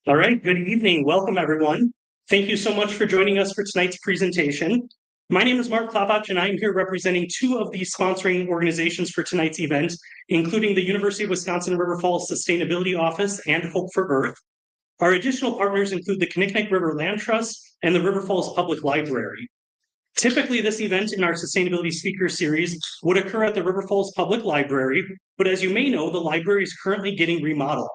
All right, good evening. Welcome, everyone. Thank you so much for joining us for tonight's presentation. My name is Mark Klavach, and I'm here representing two of the sponsoring organizations for tonight's event, including the University of Wisconsin River Falls Sustainability Office and Hope for Earth. Our additional partners include the Kinnickinnic River Land Trust and the River Falls Public Library. Typically, this event in our Sustainability Speaker Series would occur at the River Falls Public Library, but as you may know, the library is currently getting remodeled.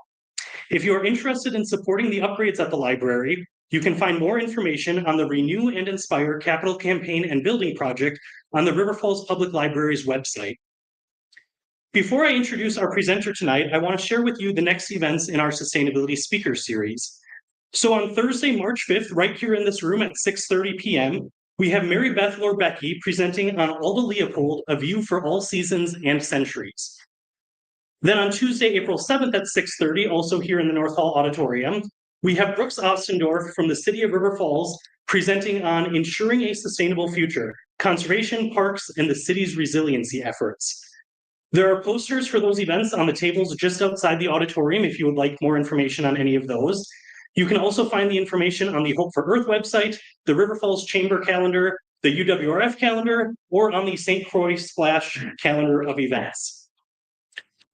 If you are interested in supporting the upgrades at the library, you can find more information on the Renew and Inspire Capital Campaign and Building Project on the River Falls Public Library's website. Before I introduce our presenter tonight, I want to share with you the next events in our Sustainability Speaker Series. So on Thursday, March 5th, right here in this room at 6:30 p.m., we have Mary Beth Lorbecki presenting on Alda Leopold, A View for All Seasons and Centuries. Then on Tuesday, April 7th at 6:30, also here in the North Hall Auditorium, we have Brooks Ostendorf from the City of River Falls presenting on Ensuring a Sustainable Future, Conservation, Parks, and the City's Resiliency Efforts. There are posters for those events on the tables just outside the auditorium if you would like more information on any of those. You can also find the information on the Hope for Earth website, the River Falls Chamber calendar, the UWRF calendar, or on the St. Croix Splash calendar of events.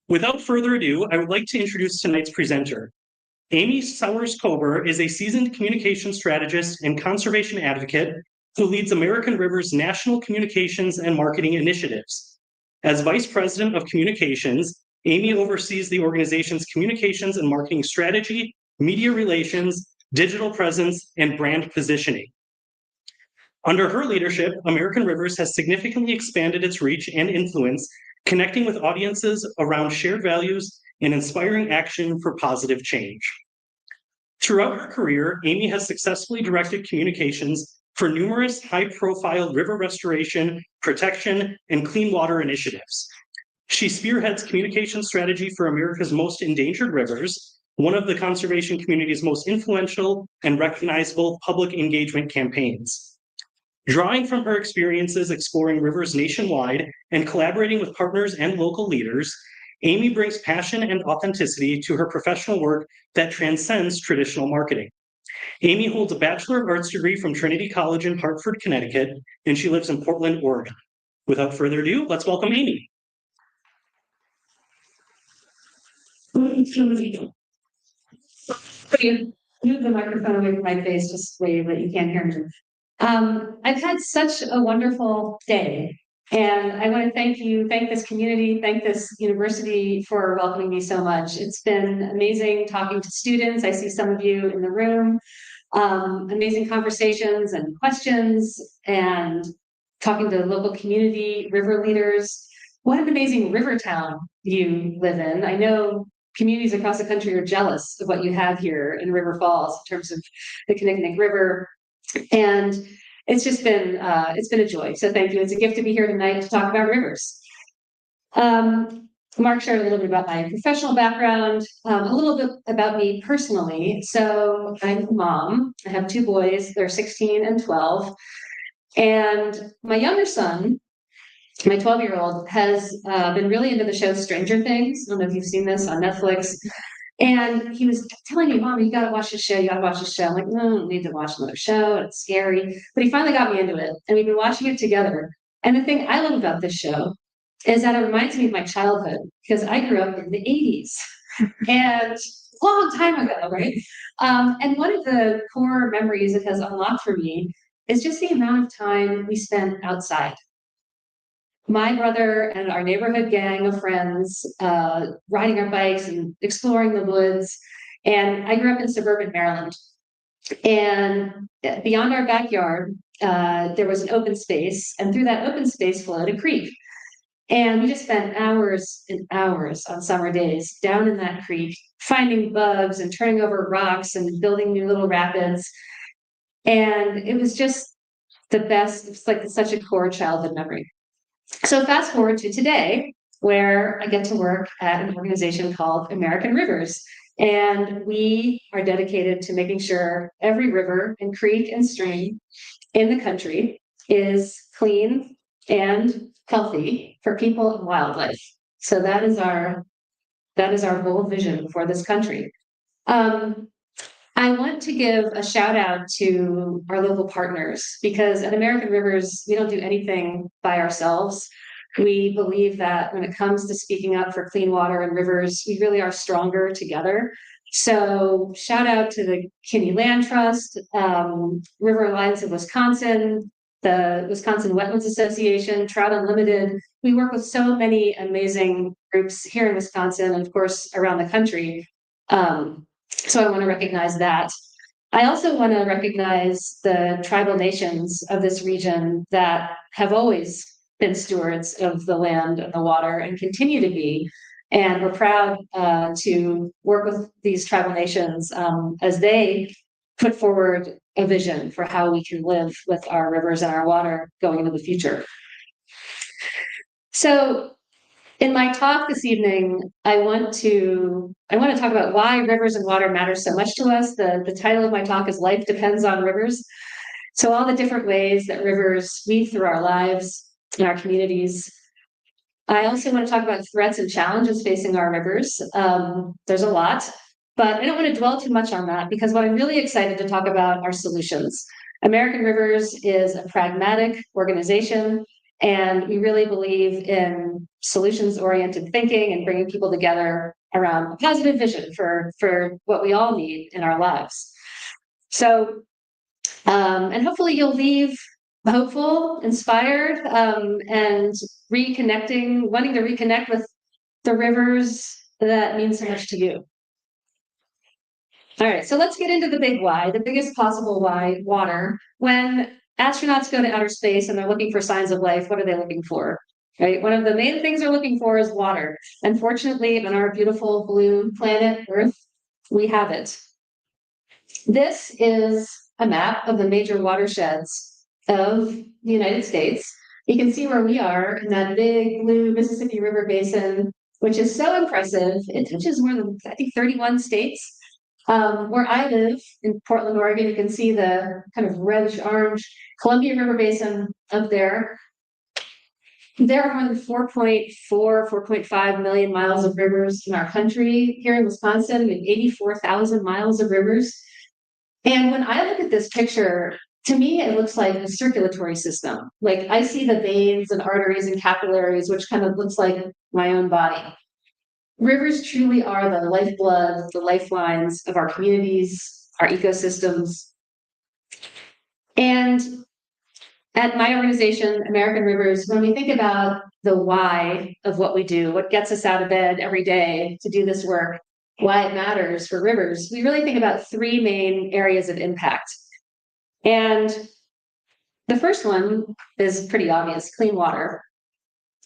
Without further ado, I would like to introduce tonight's presenter. Amy Souers Kober is a seasoned communication strategist and conservation advocate who leads American River's national communications and marketing initiatives. As Vice President of Communications, Amy oversees the organization's communications and marketing strategy, media relations, digital presence, and brand positioning. Under her leadership, American Rivers has significantly expanded its reach and influence, connecting with audiences around shared values and inspiring action for positive change. Throughout her career, Amy has successfully directed communications for numerous high-profile river restoration, protection, and clean water initiatives. She spearheads communication strategy for America's most endangered rivers, one of the conservation community's most influential and recognizable public engagement campaigns. Drawing from her experiences exploring rivers nationwide and collaborating with partners and local leaders, Amy brings passion and authenticity to her professional work that transcends traditional marketing. Amy holds a Bachelor of Arts degree from Trinity College in Hartford, Connecticut, and she lives in Portland, Oregon. Without further ado, let's welcome Amy. Move the microphone away from my face, just wave that you can't hear me. I've had such a wonderful day, and I want to thank this community, thank this university for welcoming me so much. It's been amazing talking to students. I see some of you in the room. Amazing conversations and questions, and talking to local community, river leaders. What an amazing river town you live in. I know communities across the country are jealous of what you have here in River Falls in terms of the Kinnickinnic River. And it's been a joy. So thank you. It's a gift to be here tonight to talk about rivers. Mark shared a little bit about my professional background, a little bit about me personally. So I'm a mom. I have two boys. They're 16 and 12. And my younger son, my 12-year-old, has been really into the show Stranger Things. I don't know if you've seen this on Netflix. And he was telling me, Mom, you got to watch this show. You got to watch this show. I'm like, no, I don't need to watch another show. It's scary. But he finally got me into it. And we've been watching it together. And the thing I love about this show is that it reminds me of my childhood, because I grew up in the 80s and a long time ago, right? And one of the core memories it has unlocked for me is just the amount of time we spent outside. My brother and our neighborhood gang of friends riding our bikes and exploring the woods. And I grew up in suburban Maryland. And beyond our backyard, there was an open space. And through that open space flowed a creek. And we just spent hours and hours on summer days down in that creek, finding bugs and turning over rocks and building new little rapids. And it was just the best. It's like such a core childhood memory. So fast forward to today, where I get to work at an organization called American Rivers. And we are dedicated to making sure every river and creek and stream in the country is clean and healthy for people and wildlife. So that is our bold vision for this country. I want to give a shout out to our local partners because at American Rivers, we don't do anything by ourselves. We believe that when it comes to speaking up for clean water and rivers, we really are stronger together. So shout out to the Kinney Land Trust, River Alliance of Wisconsin, the Wisconsin Wetlands Association, Trout Unlimited. We work with so many amazing groups here in Wisconsin and of course around the country. So I want to recognize that. I also want to recognize the tribal nations of this region that have always been stewards of the land and the water and continue to be. And we're proud to work with these tribal nations as they put forward a vision for how we can live with our rivers and our water going into the future. So in my talk this evening, I want to talk about why rivers and water matter so much to us. The title of my talk is Life Depends on Rivers. So all the different ways that rivers weave through our lives and our communities. I also want to talk about threats and challenges facing our rivers. There's a lot, but I don't want to dwell too much on that because what I'm really excited to talk about are solutions. American Rivers is a pragmatic organization, and we really believe in solutions-oriented thinking and bringing people together around a positive vision for what we all need in our lives. So, and hopefully you'll leave hopeful, inspired, and wanting to reconnect with the rivers that mean so much to you. All right, so let's get into the big why, the biggest possible why, water. When astronauts go to outer space and they're looking for signs of life, what are they looking for? Right, one of the main things they're looking for is water. Unfortunately, on our beautiful blue planet Earth, we have it. This is a map of the major watersheds of the United States. You can see where we are in that big blue Mississippi River Basin, which is so impressive. It touches more than, I think, 31 states. Where I live in Portland, Oregon, you can see the kind of reddish-orange Columbia River Basin up there. There are more than 4.5 million miles of rivers in our country. Here in Wisconsin, we have 84,000 miles of rivers. And when I look at this picture, to me, it looks like a circulatory system. Like I see the veins and arteries and capillaries, which kind of looks like my own body. Rivers truly are the lifeblood, the lifelines of our communities, our ecosystems. And at my organization, American Rivers, when we think about the why of what we do, what gets us out of bed every day to do this work, why it matters for rivers, we really think about three main areas of impact. And the first one is pretty obvious, clean water.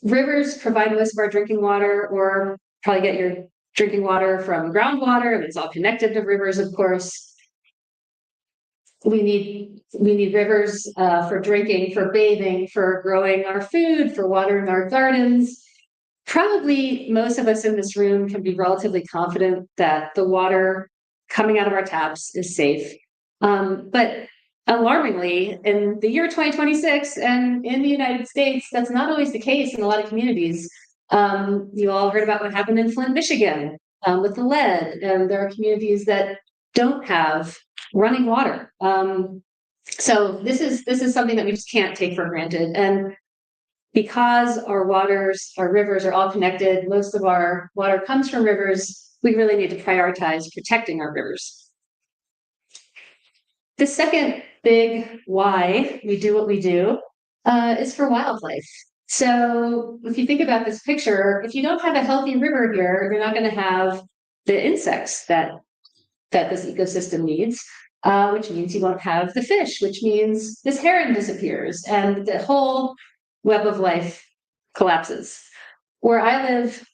Rivers provide most of our drinking water, or probably get your drinking water from groundwater, and it's all connected to rivers, of course. We need rivers for drinking, for bathing, for growing our food, for watering our gardens. Probably most of us in this room can be relatively confident that the water coming out of our taps is safe. But alarmingly, in the year 2026 and in the United States, that's not always the case in a lot of communities. You all heard about what happened in Flint, Michigan, with the lead, and there are communities that don't have running water. So this is something that we just can't take for granted. And because our rivers are all connected, most of our water comes from rivers, we really need to prioritize protecting our rivers. The second big why we do what we do is for wildlife. So if you think about this picture, if you don't have a healthy river here, you're not going to have the insects that this ecosystem needs, which means you won't have the fish, which means this heron disappears and the whole web of life collapses. Where I live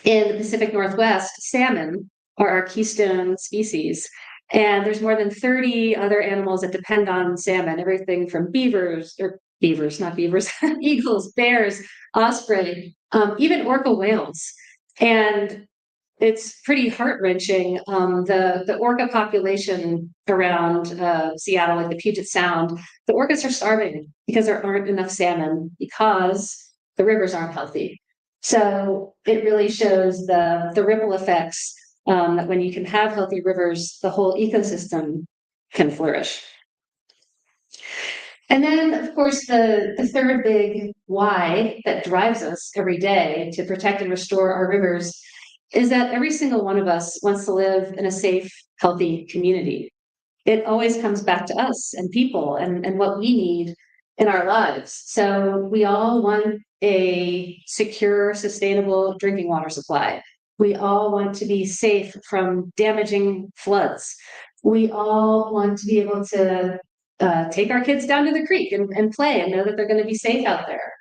in the Pacific Northwest, salmon are our keystone species. And there's more than 30 other animals that depend on salmon, everything from beavers, eagles, bears, osprey, even orca whales. And it's pretty heart-wrenching. The orca population around Seattle, like the Puget Sound, the orcas are starving because there aren't enough salmon because the rivers aren't healthy. So it really shows the ripple effects that when you can have healthy rivers, the whole ecosystem can flourish. And then, of course, the third big why that drives us every day to protect and restore our rivers is that every single one of us wants to live in a safe, healthy community. It always comes back to us and people and what we need in our lives. So we all want a secure, sustainable drinking water supply. We all want to be safe from damaging floods. We all want to be able to take our kids down to the creek and play and know that they're going to be safe out there.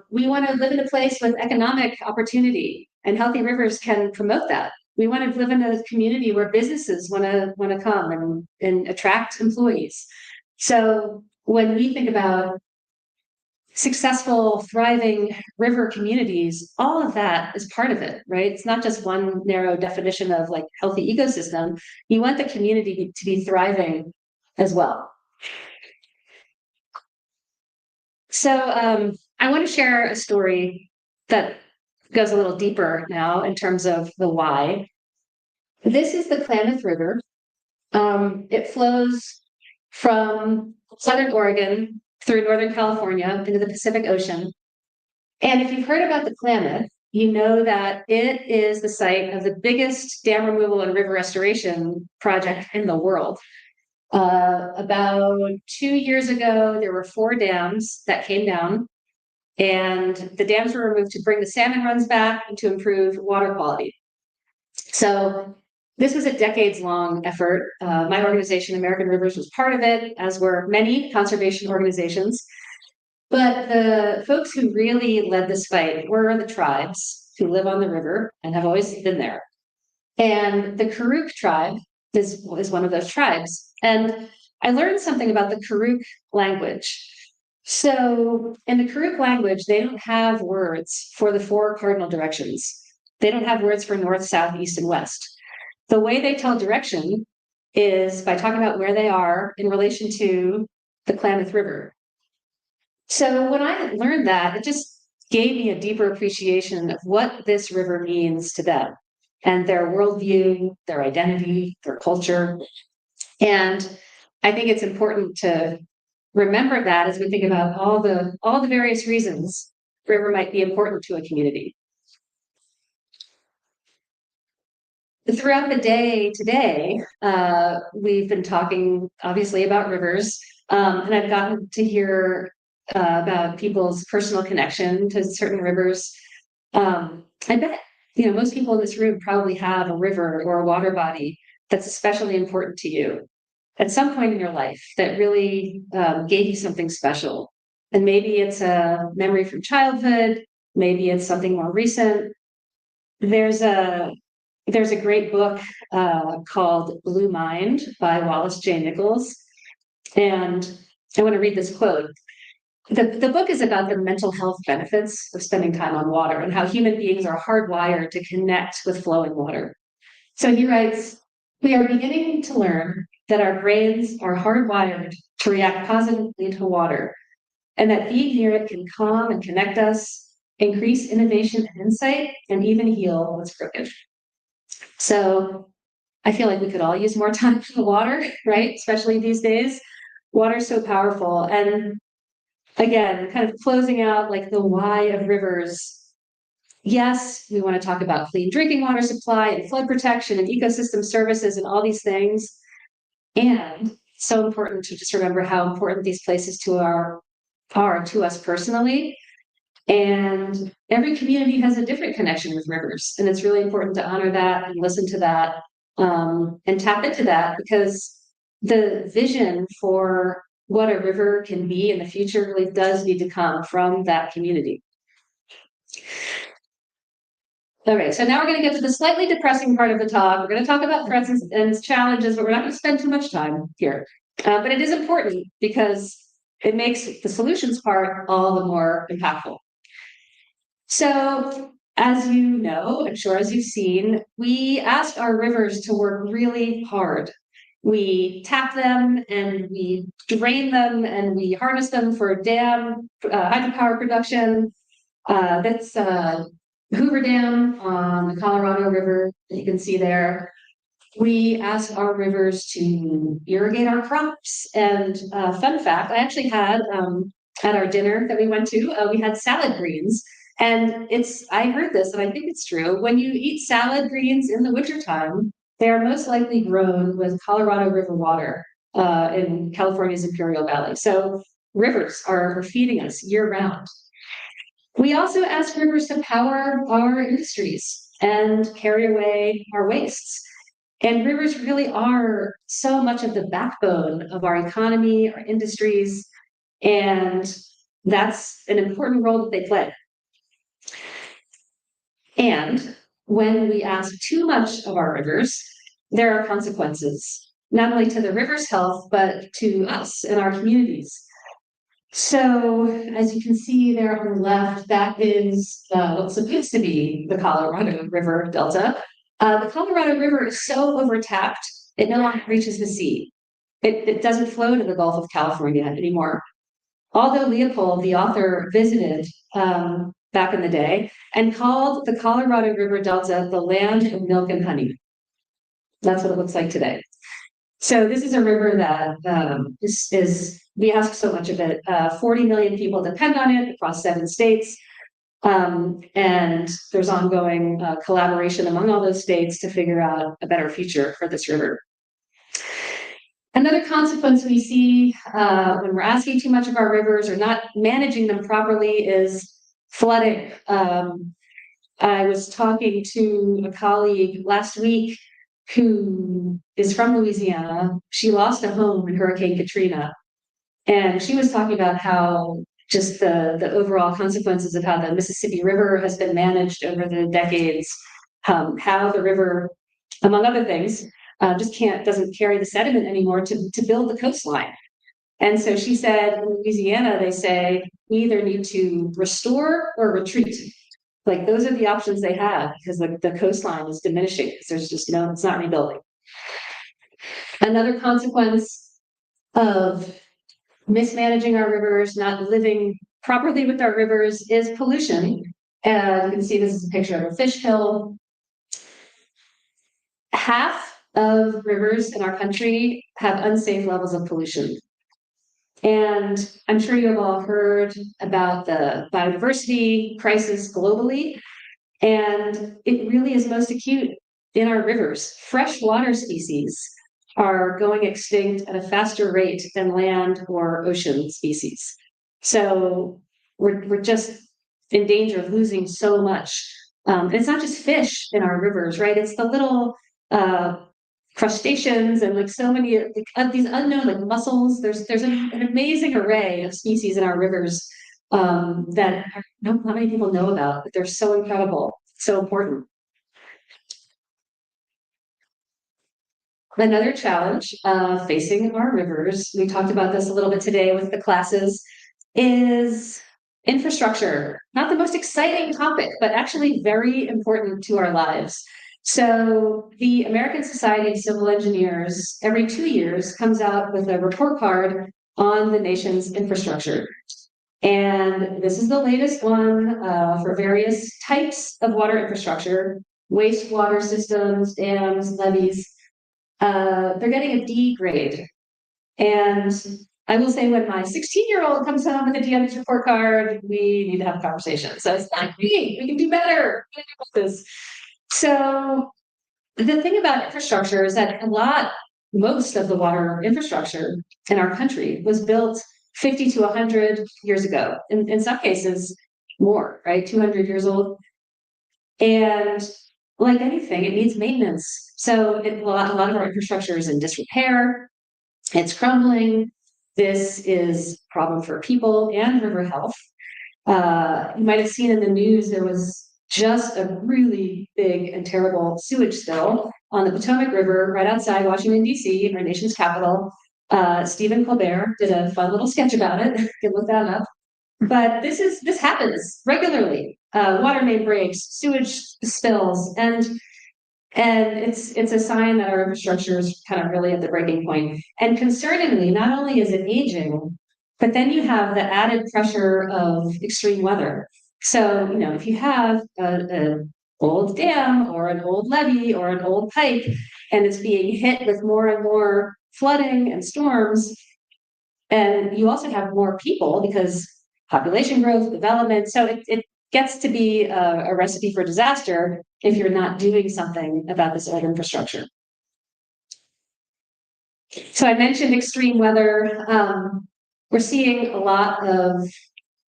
We want to live in a place with economic opportunity, and healthy rivers can promote that. We want to live in a community where businesses want to come and attract employees. So when we think about successful, thriving river communities, all of that is part of it, right? It's not just one narrow definition of like healthy ecosystem. You want the community to be thriving as well. So I want to share a story that goes a little deeper now in terms of the why. This is the Klamath River. It flows from Southern Oregon through Northern California into the Pacific Ocean. And if you've heard about the Klamath, you know that it is the site of the biggest dam removal and river restoration project in the world. About 2 years ago, there were 4 dams that came down, and the dams were removed to bring the salmon runs back and to improve water quality. So this was a decades-long effort. My organization, American Rivers, was part of it, as were many conservation organizations. But the folks who really led this fight were the tribes who live on the river and have always been there. And the Karuk tribe is one of those tribes. And I learned something about the Karuk language. So in the Karuk language, they don't have words for the 4 cardinal directions. They don't have words for north, south, east, and west. The way they tell direction is by talking about where they are in relation to the Klamath River. So when I learned that, it just gave me a deeper appreciation of what this river means to them and their worldview, their identity, their culture. And I think it's important to remember that as we think about all the various reasons river might be important to a community. Throughout the day today, we've been talking obviously about rivers, and I've gotten to hear about people's personal connection to certain rivers. I bet most people in this room probably have a river or a water body that's especially important to you at some point in your life that really gave you something special. And maybe it's a memory from childhood, maybe it's something more recent. There's a great book called Blue Mind by Wallace J. Nichols. And I want to read this quote. The book is about the mental health benefits of spending time on water and how human beings are hardwired to connect with flowing water. So he writes, "We are beginning to learn that our brains are hardwired to react positively to water, and that being near it can calm and connect us, increase innovation and insight, and even heal what's broken." So I feel like we could all use more time for the water, right? Especially these days. Water is so powerful. And again, kind of closing out like the why of rivers. Yes, we want to talk about clean drinking water supply and flood protection and ecosystem services and all these things. And so important to just remember how important these places are to us personally. And every community has a different connection with rivers. And it's really important to honor that and listen to that and tap into that, because the vision for what a river can be in the future really does need to come from that community. Okay, so now we're going to get to the slightly depressing part of the talk. We're going to talk about threats and challenges, but we're not going to spend too much time here. But it is important because it makes the solutions part all the more impactful. So, as you know, I'm sure as you've seen, we asked our rivers to work really hard. We tap them and we drain them and we harness them for dam hydropower production. That's Hoover Dam on the Colorado River that you can see there. We ask our rivers to irrigate our crops. And fun fact, I actually had at our dinner that we went to, we had salad greens. And I heard this and I think it's true. When you eat salad greens in the wintertime, they are most likely grown with Colorado River water in California's Imperial Valley. So rivers are feeding us year round. We also ask rivers to power our industries and carry away our wastes. And rivers really are so much of the backbone of our economy, our industries, and that's an important role that they play. And when we ask too much of our rivers, there are consequences, not only to the river's health, but to us and our communities. So, as you can see there on the left, that is what's supposed to be the Colorado River Delta. The Colorado River is so overtapped, it no longer reaches the sea. It doesn't flow to the Gulf of California anymore. Although Leopold, the author, visited back in the day and called the Colorado River Delta the land of milk and honey. That's what it looks like today. So this is a river that we ask so much of it. 40 million people depend on it across 7 states. And there's ongoing collaboration among all those states to figure out a better future for this river. Another consequence we see when we're asking too much of our rivers or not managing them properly is flooding. I was talking to a colleague last week who is from Louisiana. She lost a home in Hurricane Katrina. And she was talking about how just the overall consequences of how the Mississippi River has been managed over the decades, how the river, among other things, doesn't carry the sediment anymore to build the coastline. And so she said in Louisiana, they say we either need to restore or retreat. Like those are the options they have because the coastline is diminishing because there's just it's not rebuilding. Another consequence of mismanaging our rivers, not living properly with our rivers is pollution. And you can see this is a picture of a fish kill. Half of rivers in our country have unsafe levels of pollution. And I'm sure you have all heard about the biodiversity crisis globally. And it really is most acute in our rivers. Freshwater species are going extinct at a faster rate than land or ocean species. So we're just in danger of losing so much. It's not just fish in our rivers, right? It's the little crustaceans and like so many of these unknown like mussels. There's an amazing array of species in our rivers that not many people know about, but they're so incredible, so important. Another challenge facing our rivers, we talked about this a little bit today with the classes, is infrastructure. Not the most exciting topic, but actually very important to our lives. So the American Society of Civil Engineers every 2 years comes out with a report card on the nation's infrastructure. And this is the latest one for various types of water infrastructure, wastewater systems, dams, levees. They're getting a D grade. And I will say when my 16-year-old comes home with a D on his report card, we need to have a conversation. So it's like, hey, we can do better. We can do this. So the thing about infrastructure is that most of the water infrastructure in our country was built 50 to 100 years ago. In some cases, more, right? 200 years old. And like anything, it needs maintenance. So a lot of our infrastructure is in disrepair. It's crumbling. This is a problem for people and river health. You might have seen in the news, there was just a really big and terrible sewage spill on the Potomac River right outside Washington, D.C., our nation's capital. Souers Kober did a fun little sketch about it. You can look that up. But this happens regularly. Water main breaks, sewage spills, and it's a sign that our infrastructure is kind of really at the breaking point. And concerningly, not only is it aging, but then you have the added pressure of extreme weather. So, if you have an old dam or an old levee or an old pipe, and it's being hit with more and more flooding and storms, and you also have more people because population growth, development. So it gets to be a recipe for disaster if you're not doing something about this old infrastructure. So I mentioned extreme weather. We're seeing a lot of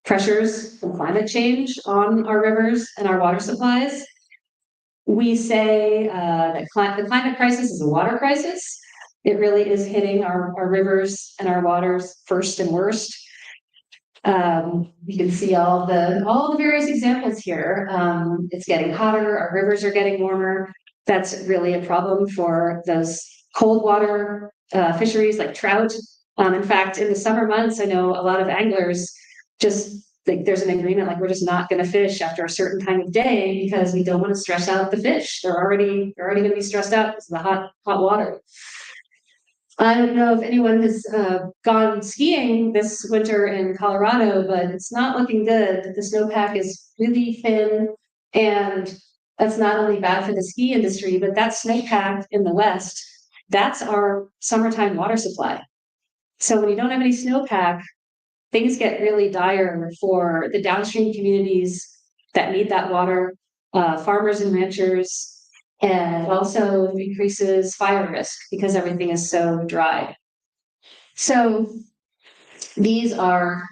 pressures from climate change on our rivers and our water supplies. We say that the climate crisis is a water crisis. It really is hitting our rivers and our waters first and worst. You can see all the various examples here. It's getting hotter, our rivers are getting warmer. That's really a problem for those cold water fisheries like trout. In fact, in the summer months, I know a lot of anglers just like there's an agreement like we're just not going to fish after a certain time of day because we don't want to stress out the fish. They're already going to be stressed out because of the hot water. I don't know if anyone has gone skiing this winter in Colorado, but it's not looking good. The snowpack is really thin, and that's not only bad for the ski industry, but that snowpack in the West, that's our summertime water supply. So when you don't have any snowpack, things get really dire for the downstream communities that need that water, farmers and ranchers, and also increases fire risk because everything is so dry. So these are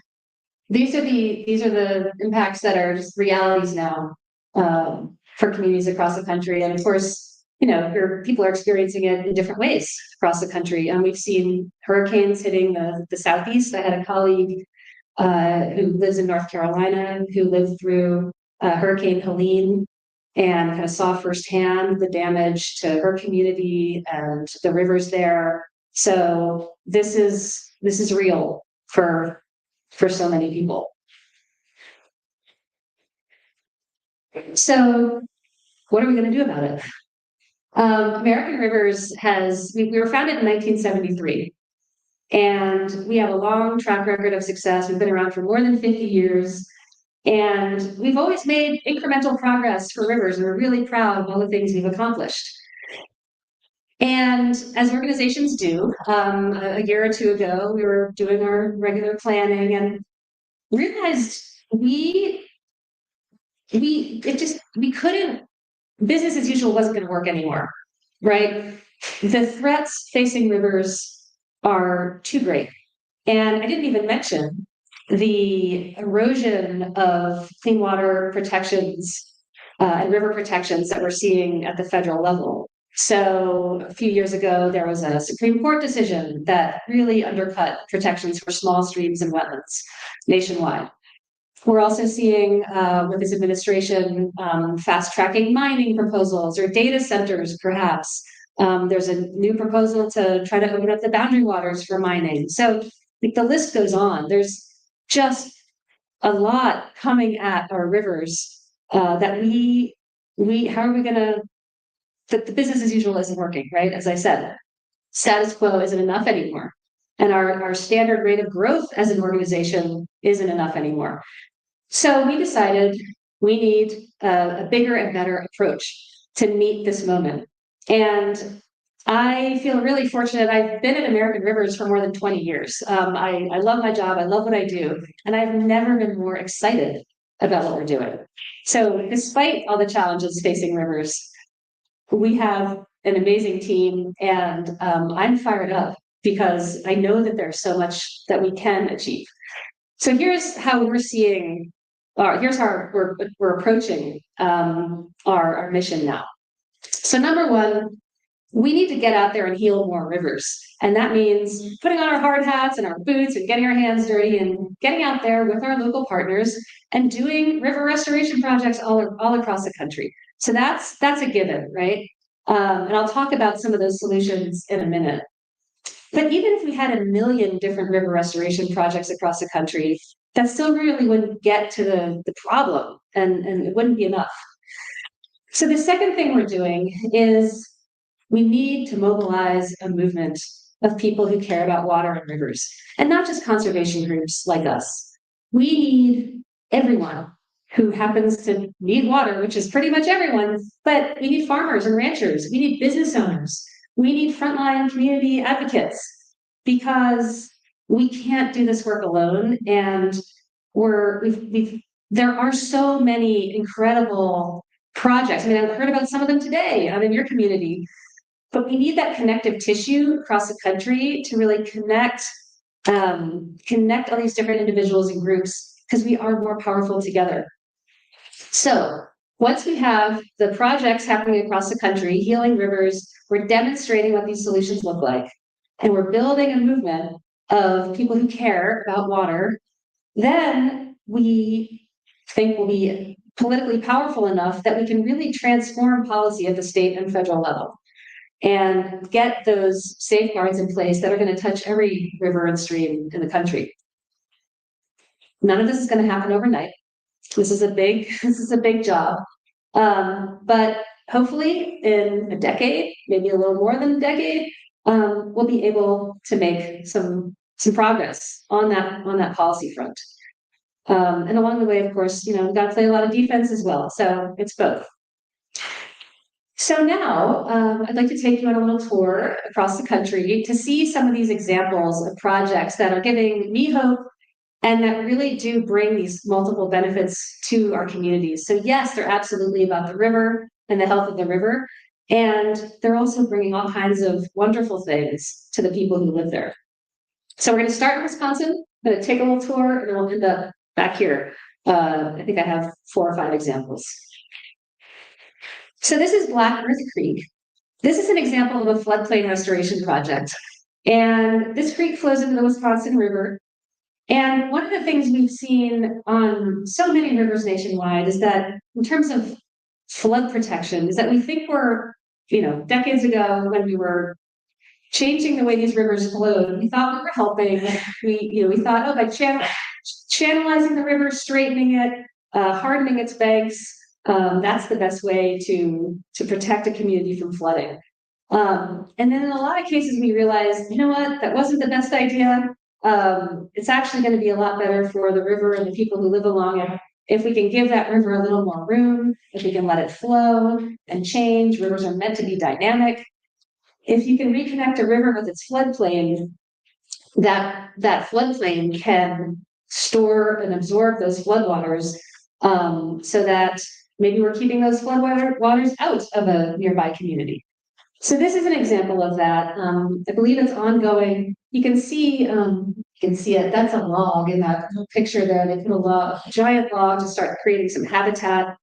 the impacts that are just realities now for communities across the country, and of course, people are experiencing it in different ways across the country. And we've seen hurricanes hitting the southeast. I had a colleague who lives in North Carolina who lived through Hurricane Helene and kind of saw firsthand the damage to her community and the rivers there. So this is real for so many people. So what are we going to do about it? American Rivers we were founded in 1973, and we have a long track record of success. We've been around for more than 50 years. And we've always made incremental progress for rivers, and we're really proud of all the things we've accomplished. And as organizations do, a year or two ago, we were doing our regular planning and realized we couldn't, business as usual wasn't going to work anymore, right? The threats facing rivers are too great. And I didn't even mention the erosion of clean water protections and river protections that we're seeing at the federal level. So a few years ago, there was a Supreme Court decision that really undercut protections for small streams and wetlands nationwide. We're also seeing with this administration fast-tracking mining proposals or data centers, perhaps. There's a new proposal to try to open up the boundary waters for mining. So the list goes on. There's just a lot coming at our rivers that how are we going to, that the business as usual isn't working, right? As I said, status quo isn't enough anymore. And our standard rate of growth as an organization isn't enough anymore. So we decided we need a bigger and better approach to meet this moment. And I feel really fortunate. I've been at American Rivers for more than 20 years. I love my job. I love what I do. And I've never been more excited about what we're doing. So despite all the challenges facing rivers, we have an amazing team, and I'm fired up because I know that there's so much that we can achieve. So here's how we're seeing, here's how we're approaching our mission now. So number one, we need to get out there and heal more rivers. And that means putting on our hard hats and our boots and getting our hands dirty and getting out there with our local partners and doing river restoration projects all across the country. So that's a given, right? And I'll talk about some of those solutions in a minute. But even if we had 1 million different river restoration projects across the country, that still really wouldn't get to the problem, and it wouldn't be enough. So the second thing we're doing is we need to mobilize a movement of people who care about water and rivers, and not just conservation groups like us. We need everyone who happens to need water, which is pretty much everyone, but we need farmers and ranchers. We need business owners. We need frontline community advocates because we can't do this work alone. And there are so many incredible projects. I mean, I've heard about some of them today out in your community, but we need that connective tissue across the country to really connect all these different individuals and groups because we are more powerful together. So once we have the projects happening across the country, healing rivers, we're demonstrating what these solutions look like, and we're building a movement of people who care about water, then we think we'll be politically powerful enough that we can really transform policy at the state and federal level and get those safeguards in place that are going to touch every river and stream in the country. None of this is going to happen overnight. This is a big job. But hopefully in a decade, maybe a little more than a decade, we'll be able to make some progress on that policy front. And along the way, of course, we've got to play a lot of defense as well. So it's both. So now I'd like to take you on a little tour across the country to see some of these examples of projects that are giving me hope and that really do bring these multiple benefits to our communities. So yes, they're absolutely about the river and the health of the river. And they're also bringing all kinds of wonderful things to the people who live there. So we're going to start in Wisconsin. I'm going to take a little tour and then we'll end up back here. I think I have 4 or 5 examples. So this is Black Earth Creek. This is an example of a floodplain restoration project. And this creek flows into the Wisconsin River. And one of the things we've seen on so many rivers nationwide is that in terms of flood protection, is that we think we're, decades ago when we were changing the way these rivers flowed, we thought we were helping. We thought, by channelizing the river, straightening it, hardening its banks, that's the best way to protect a community from flooding. And then in a lot of cases, we realized, that wasn't the best idea. It's actually going to be a lot better for the river and the people who live along it if we can give that river a little more room, if we can let it flow and change. Rivers are meant to be dynamic. If you can reconnect a river with its floodplain, that floodplain can store and absorb those floodwaters, so that maybe we're keeping those floodwaters out of a nearby community. So this is an example of that. I believe it's ongoing. You can see it. That's a log in that picture there. They put a giant log to start creating some habitat.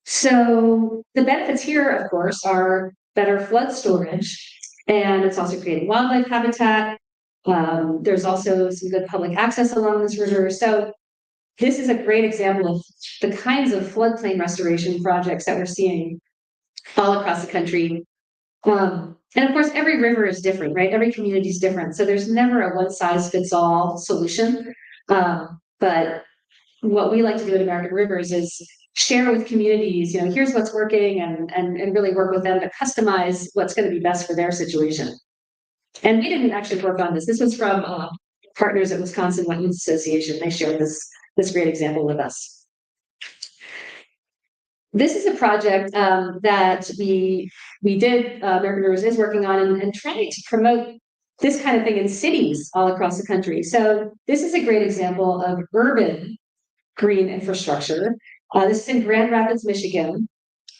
So the benefits here, of course, are better flood storage, and it's also creating wildlife habitat. There's also some good public access along this river. So this is a great example of the kinds of floodplain restoration projects that we're seeing all across the country. And of course, every river is different, right? Every community is different. So there's never a one-size-fits-all solution. But what we like to do at American Rivers is share with communities, here's what's working and really work with them to customize what's going to be best for their situation. And we didn't actually work on this. This was from partners at Wisconsin Wetlands Association. They shared this great example with us. This is a project that we did, American Rivers is working on and trying to promote this kind of thing in cities all across the country. So this is a great example of urban green infrastructure. This is in Grand Rapids, Michigan.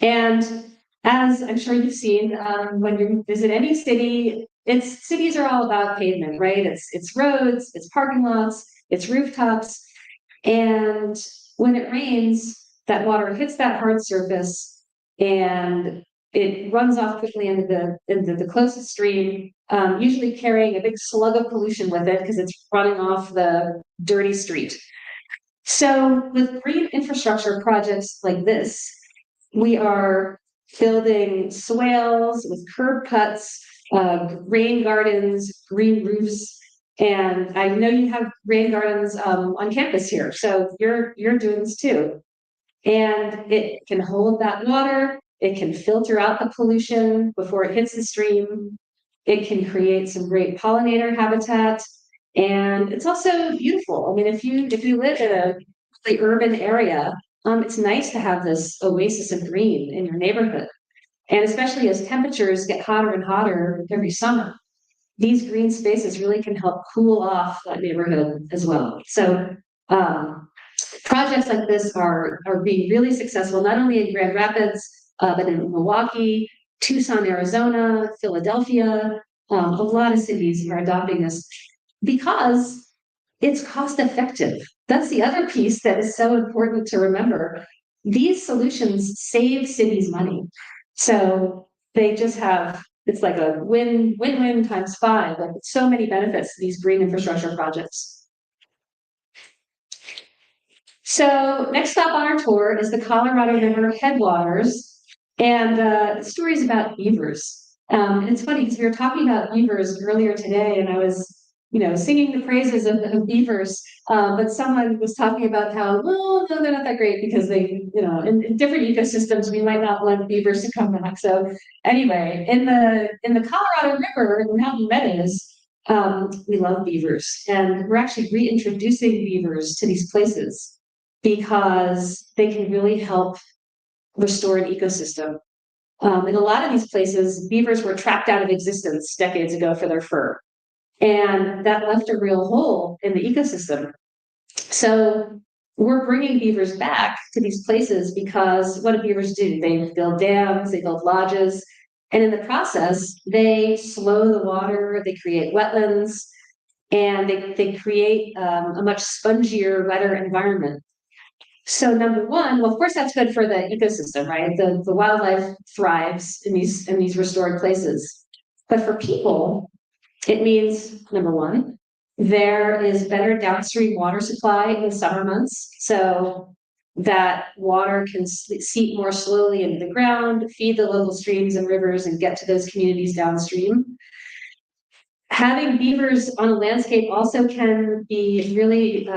And as I'm sure you've seen, when you visit any city, cities are all about pavement, right? It's roads, it's parking lots, it's rooftops. And when it rains, that water hits that hard surface and it runs off quickly into the closest stream, usually carrying a big slug of pollution with it because it's running off the dirty street. So with green infrastructure projects like this, we are building swales with curb cuts, rain gardens, green roofs. And I know you have rain gardens on campus here, so you're doing this too. And it can hold that water, it can filter out the pollution before it hits the stream, it can create some great pollinator habitat, and it's also beautiful. I mean, if you live in a really urban area, it's nice to have this oasis of green in your neighborhood. And especially as temperatures get hotter and hotter every summer, these green spaces really can help cool off that neighborhood as well. So projects like this are being really successful, not only in Grand Rapids, but in Milwaukee, Tucson, Arizona, Philadelphia. A lot of cities are adopting this because it's cost effective. That's the other piece that is so important to remember. These solutions save cities money. So they just have, it's like a win-win times five, like so many benefits to these green infrastructure projects. So next stop on our tour is the Colorado River headwaters, and the story is about beavers. And it's funny because we were talking about beavers earlier today, and I was, singing the praises of beavers, but someone was talking about how, well, no, they're not that great because they, in different ecosystems, we might not want beavers to come back. So anyway, in the Colorado River, the mountain meadows, we love beavers, and we're actually reintroducing beavers to these places because they can really help restore an ecosystem. In a lot of these places, beavers were trapped out of existence decades ago for their fur. And that left a real hole in the ecosystem. So we're bringing beavers back to these places because what do beavers do? They build dams, they build lodges, and in the process, they slow the water, they create wetlands, and they create a much spongier, wetter environment. So number one, well, of course, that's good for the ecosystem, right? The wildlife thrives in these restored places. But for people, it means, number one, there is better downstream water supply in the summer months. So that water can seep more slowly into the ground, feed the local streams and rivers, and get to those communities downstream. Having beavers on a landscape also can be really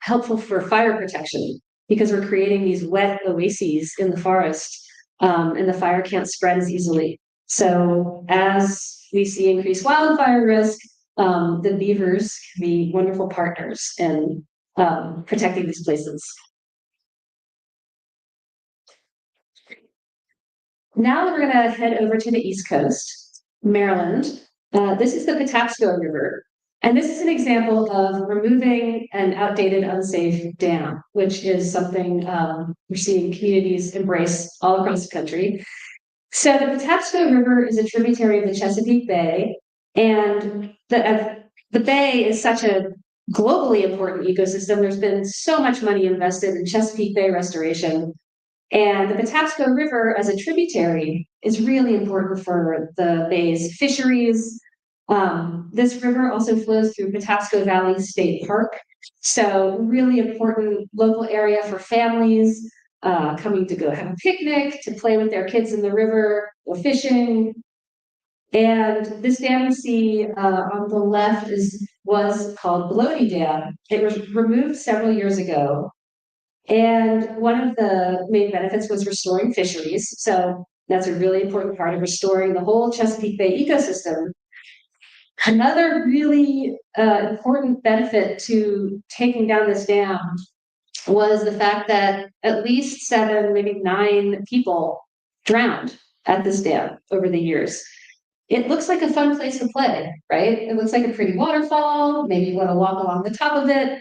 helpful for fire protection because we're creating these wet oases in the forest, and the fire can't spread as easily. So as we see increased wildfire risk, the beavers can be wonderful partners in protecting these places. Now we're going to head over to the East Coast, Maryland. This is the Patapsco River. And this is an example of removing an outdated, unsafe dam, which is something we're seeing communities embrace all across the country. So the Patapsco River is a tributary of the Chesapeake Bay, and the bay is such a globally important ecosystem. There's been so much money invested in Chesapeake Bay restoration. And the Patapsco River as a tributary is really important for the bay's fisheries. This river also flows through Patapsco Valley State Park. So really important local area for families coming to go have a picnic, to play with their kids in the river, go fishing. And this dam you see on the left was called Bloody Dam. It was removed several years ago. And one of the main benefits was restoring fisheries. So that's a really important part of restoring the whole Chesapeake Bay ecosystem. Another really important benefit to taking down this dam was the fact that at least 7, maybe 9 people drowned at this dam over the years. It looks like a fun place to play, right? It looks like a pretty waterfall. Maybe you want to walk along the top of it.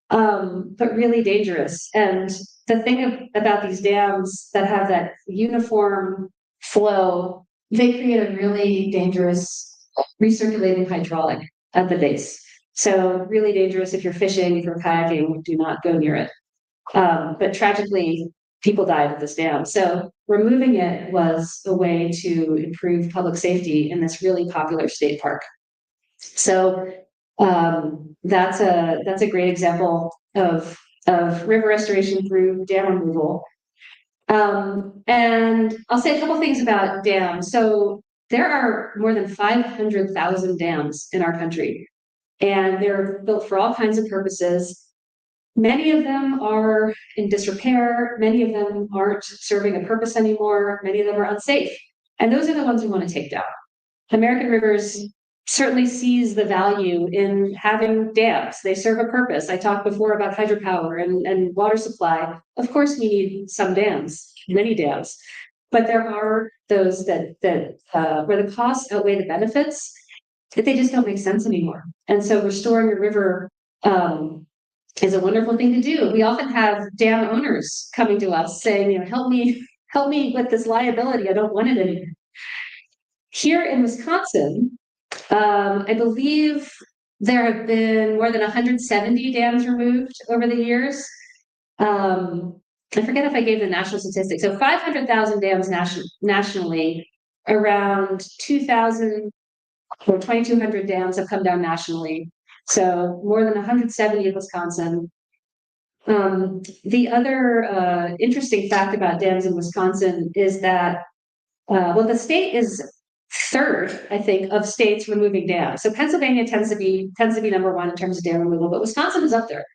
But really dangerous. And the thing about these dams that have that uniform flow, they create a really dangerous recirculating hydraulic at the base. So really dangerous if you're fishing, if you're kayaking, do not go near it. But tragically, people died at this dam. So removing it was a way to improve public safety in this really popular state park. So that's a great example of river restoration through dam removal. And I'll say a couple things about dams. So there are more than 500,000 dams in our country, and they're built for all kinds of purposes. Many of them are in disrepair. Many of them aren't serving a purpose anymore. Many of them are unsafe. And those are the ones we want to take down. American rivers certainly sees the value in having dams. They serve a purpose. I talked before about hydropower and water supply. Of course, we need some dams, many dams, but there are those that where the costs outweigh the benefits, that they just don't make sense anymore. And so restoring a river is a wonderful thing to do. We often have dam owners coming to us saying, help me with this liability. I don't want it anymore. Here in Wisconsin, I believe there have been more than 170 dams removed over the years. I forget if I gave the national statistics. So 500,000 dams nationally, around 2,000 or 2,200 dams have come down nationally. So more than 170 in Wisconsin. The other interesting fact about dams in Wisconsin is that, the state is third, I think, of states removing dams. So Pennsylvania tends to be number one in terms of dam removal, but Wisconsin is up there.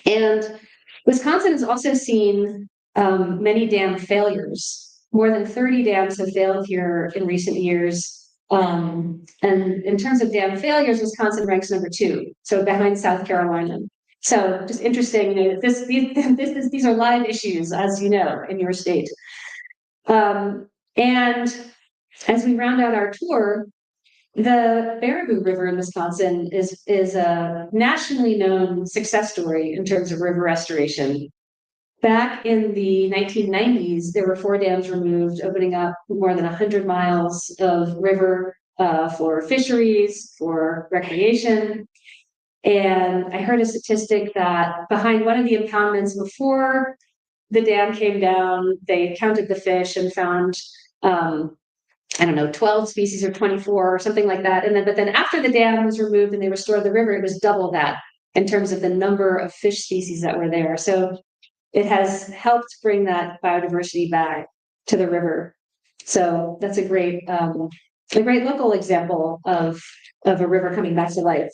And Wisconsin has also seen many dam failures. More than 30 dams have failed here in recent years. And in terms of dam failures, Wisconsin ranks number 2, so behind South Carolina. So just interesting, these are live issues, as you know, in your state. And as we round out our tour, the Baraboo River in Wisconsin is a nationally known success story in terms of river restoration. Back in the 1990s, there were 4 dams removed, opening up more than 100 miles of river for fisheries, for recreation. And I heard a statistic that behind one of the impoundments before the dam came down, they counted the fish and found, 12 species or 24 or something like that. But then after the dam was removed and they restored the river, it was double that in terms of the number of fish species that were there. So it has helped bring that biodiversity back to the river. So that's a great local example of a river coming back to life.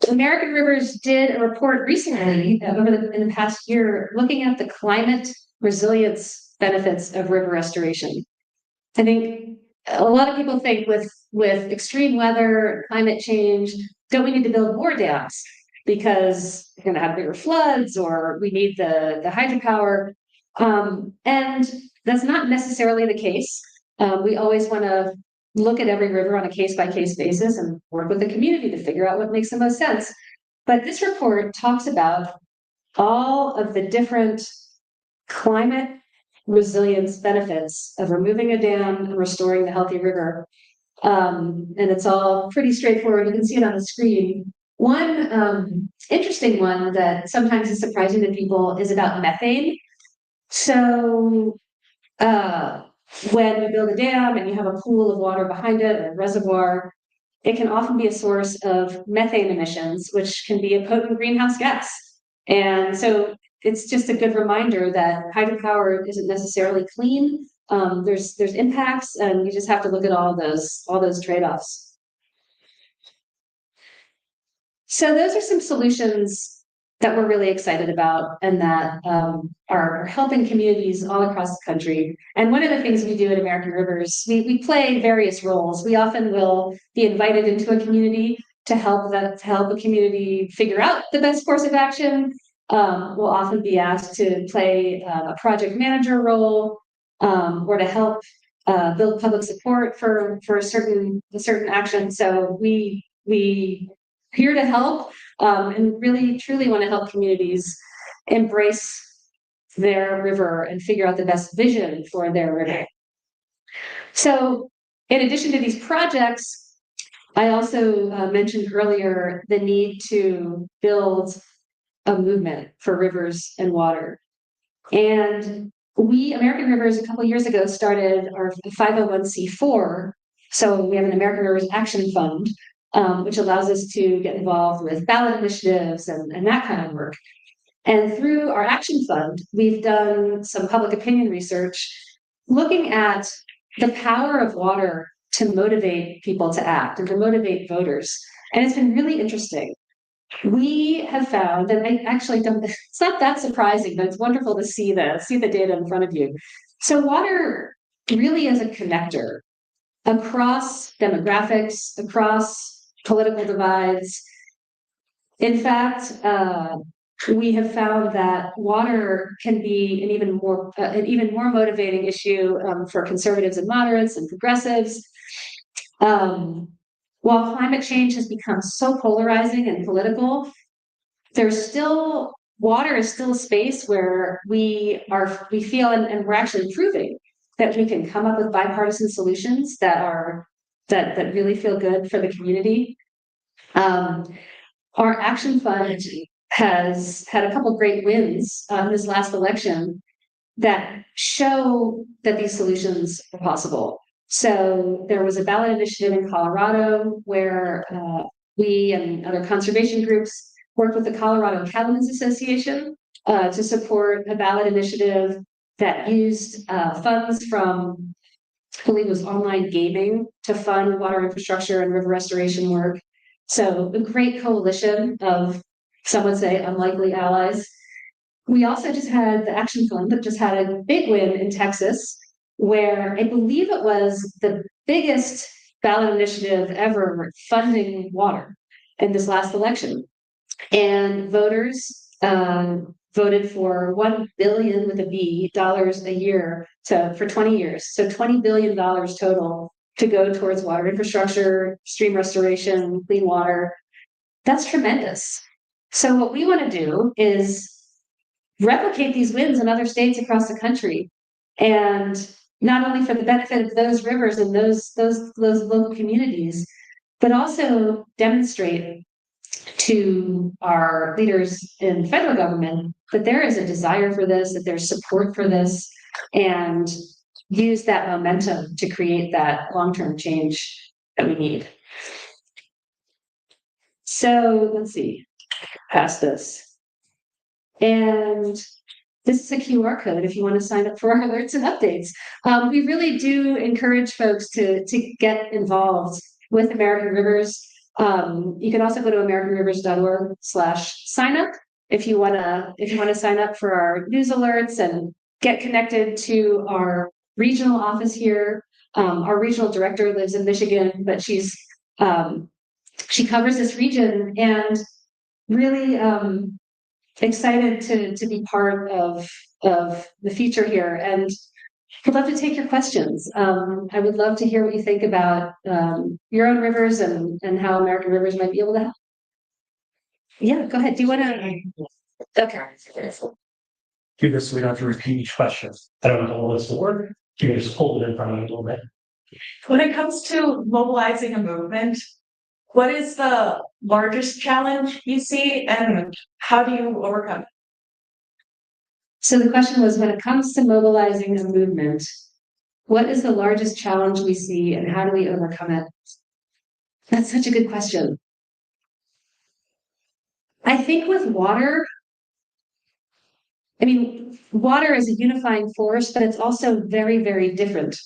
American Rivers did a report recently in the past year looking at the climate resilience benefits of river restoration. I think a lot of people think with extreme weather, climate change, don't we need to build more dams because we're going to have bigger floods or we need the hydropower? And that's not necessarily the case. We always want to look at every river on a case-by-case basis and work with the community to figure out what makes the most sense. But this report talks about all of the different climate resilience benefits of removing a dam and restoring the healthy river. And it's all pretty straightforward. You can see it on the screen. One interesting one that sometimes is surprising to people is about methane. So when you build a dam and you have a pool of water behind it, a reservoir, it can often be a source of methane emissions, which can be a potent greenhouse gas. And so it's just a good reminder that hydropower isn't necessarily clean. There's impacts, and you just have to look at all those trade-offs. So those are some solutions that we're really excited about and that are helping communities all across the country. And one of the things we do at American Rivers, we play various roles. We often will be invited into a community to help a community figure out the best course of action. We'll often be asked to play a project manager role or to help build public support for a certain action. So we here to help and really truly want to help communities embrace their river and figure out the best vision for their river. So in addition to these projects, I also mentioned earlier the need to build a movement for rivers and water. And American Rivers, a couple of years ago, started our 501c4. So we have an American Rivers Action Fund, which allows us to get involved with ballot initiatives and that kind of work. And through our Action Fund, we've done some public opinion research looking at the power of water to motivate people to act and to motivate voters. And it's been really interesting. We have found, and I actually don't, it's not that surprising, but it's wonderful to see the data in front of you. So water really is a connector. across demographics, across political divides. In fact, we have found that water can be an even more motivating issue for conservatives and moderates and progressives. While climate change has become so polarizing and political, water is still a space where we feel, and we're actually proving that we can come up with bipartisan solutions that really feel good for the community. Our Action Fund has had a couple great wins in this last election that show that these solutions are possible. So there was a ballot initiative in Colorado where we and other conservation groups worked with the Colorado Cattlemen's Association to support a ballot initiative that used funds from, I believe it was online gaming, to fund water infrastructure and river restoration work. So a great coalition of, some would say, unlikely allies. We also just had the Action Fund that just had a big win in Texas, where I believe it was the biggest ballot initiative ever funding water in this last election. And voters voted for $1 billion with a B dollars a year for 20 years. So $20 billion total to go towards water infrastructure, stream restoration, clean water. That's tremendous. So what we want to do is replicate these wins in other states across the country, and not only for the benefit of those rivers and those local communities, but also demonstrate to our leaders in federal government that there is a desire for this, that there's support for this, and use that momentum to create that long-term change that we need. So let's see, past this. And this is a QR code if you want to sign up for our alerts and updates. We really do encourage folks to get involved with American Rivers. You can also go to americanrivers.org/sign up if you want to sign up for our news alerts and get connected to our regional office here. Our regional director lives in Michigan, but she covers this region, and really excited to be part of the future here, and I'd love to take your questions. I would love to hear what you think about your own rivers and how American Rivers might be able to help. Yeah, go ahead. Do you want to? Okay. Do this so we don't have to repeat each question. I don't know how this will work. You can just hold it in front of me a little bit. When it comes to mobilizing a movement, what is the largest challenge you see, and how do you overcome it? So the question was, when it comes to mobilizing a movement, what is the largest challenge we see and how do we overcome it? That's such a good question. I think with water, water is a unifying force, but it's also very, very different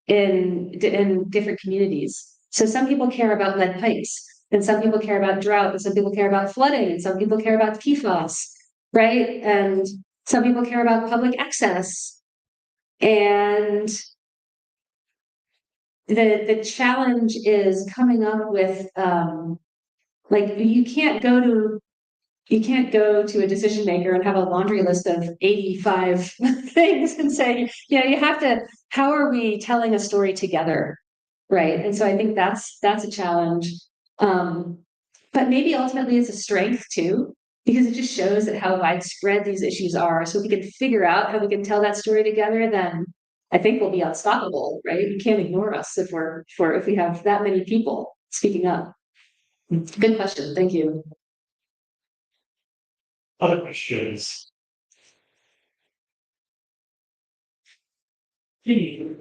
in different communities. So some people care about lead pipes, and some people care about drought, and some people care about flooding, and some people care about PFAS, right? And some people care about public access. And the challenge is coming up with you can't go to a decision maker and have a laundry list of 85 things and say, you have to, how are we telling a story together? Right. And so I think that's a challenge. But maybe ultimately it's a strength too, because it just shows that how widespread these issues are. So if we can figure out how we can tell that story together, then I think we'll be unstoppable, right? You can't ignore us if we have that many people speaking up. Good question. Thank you. Other questions? Is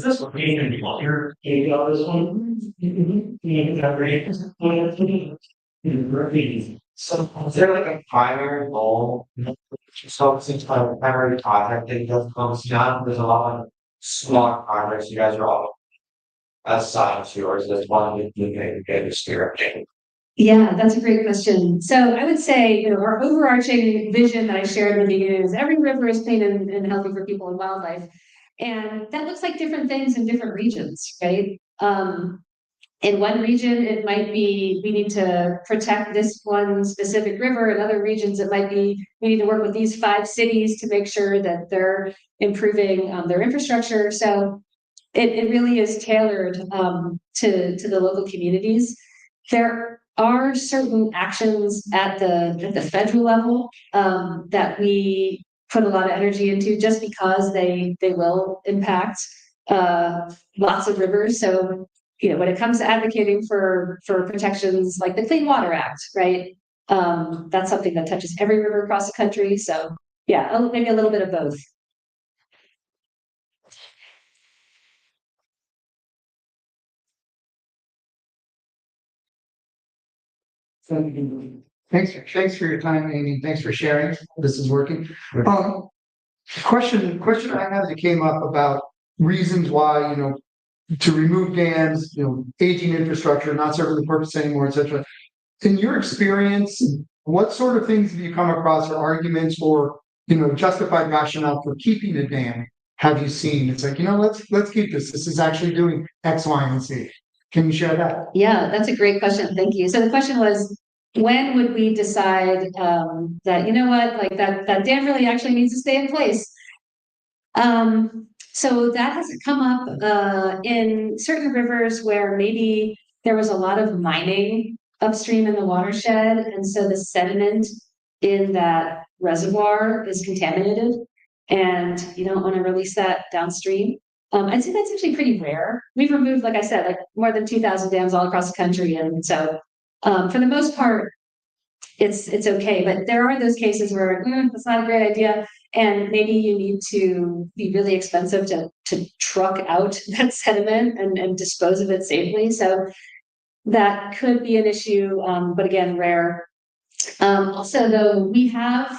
this working in your this one? So is there like a primary goal? So since my primary project thing just comes down, there's a lot of small projects you guys are all aside to, or is this one that you can get a spirit? Yeah, that's a great question. So I would say, our overarching vision that I shared in the beginning is every river is clean and healthy for people and wildlife. And that looks like different things in different regions, right? In one region, it might be we need to protect this one specific river. In other regions, it might be we need to work with these 5 cities to make sure that they're improving their infrastructure. So it really is tailored to the local communities. There are certain actions at the federal level that we put a lot of energy into just because they will impact lots of rivers. So, when it comes to advocating for protections like the Clean Water Act, right? That's something that touches every river across the country. So yeah, maybe a little bit of both. Thanks for your time, Amy. Thanks for sharing. This is working. Question I have that came up about reasons why, to remove dams, aging infrastructure, not serving the purpose anymore, et cetera. In your experience, what sort of things have you come across or arguments or, justified rationale for keeping a dam have you seen? It's like, let's keep this. This is actually doing X, Y, and Z. Can you share that? Yeah, that's a great question. Thank you. So the question was, when would we decide that, like that dam really actually needs to stay in place? So that has come up in certain rivers where maybe there was a lot of mining upstream in the watershed, and so the sediment in that reservoir is contaminated, and you don't want to release that downstream. I'd say that's actually pretty rare. We've removed, like I said, like more than 2,000 dams all across the country, and so for the most part, it's okay. But there are those cases where that's not a great idea, and maybe you need to be really expensive to truck out that sediment and dispose of it safely. So that could be an issue, but again, rare. Also, though, we have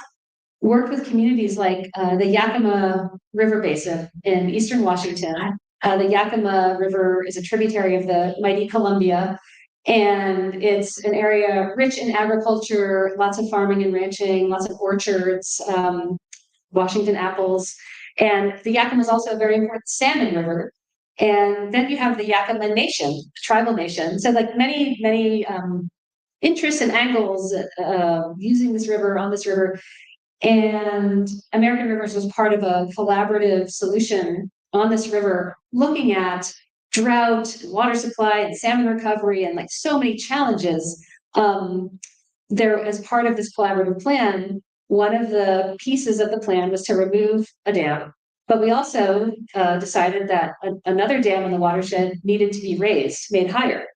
worked with communities like the Yakima River Basin in eastern Washington. The Yakima River is a tributary of the mighty Columbia, and it's an area rich in agriculture, lots of farming and ranching, lots of orchards, Washington apples. And the Yakima is also a very important salmon river. And then you have the Yakima Nation, tribal nation. So like many interests and angles using this river, on this river. And American Rivers was part of a collaborative solution on this river, looking at drought, water supply, and salmon recovery, and like so many challenges. There, as part of this collaborative plan, one of the pieces of the plan was to remove a dam. But we also decided that another dam in the watershed needed to be raised, made higher.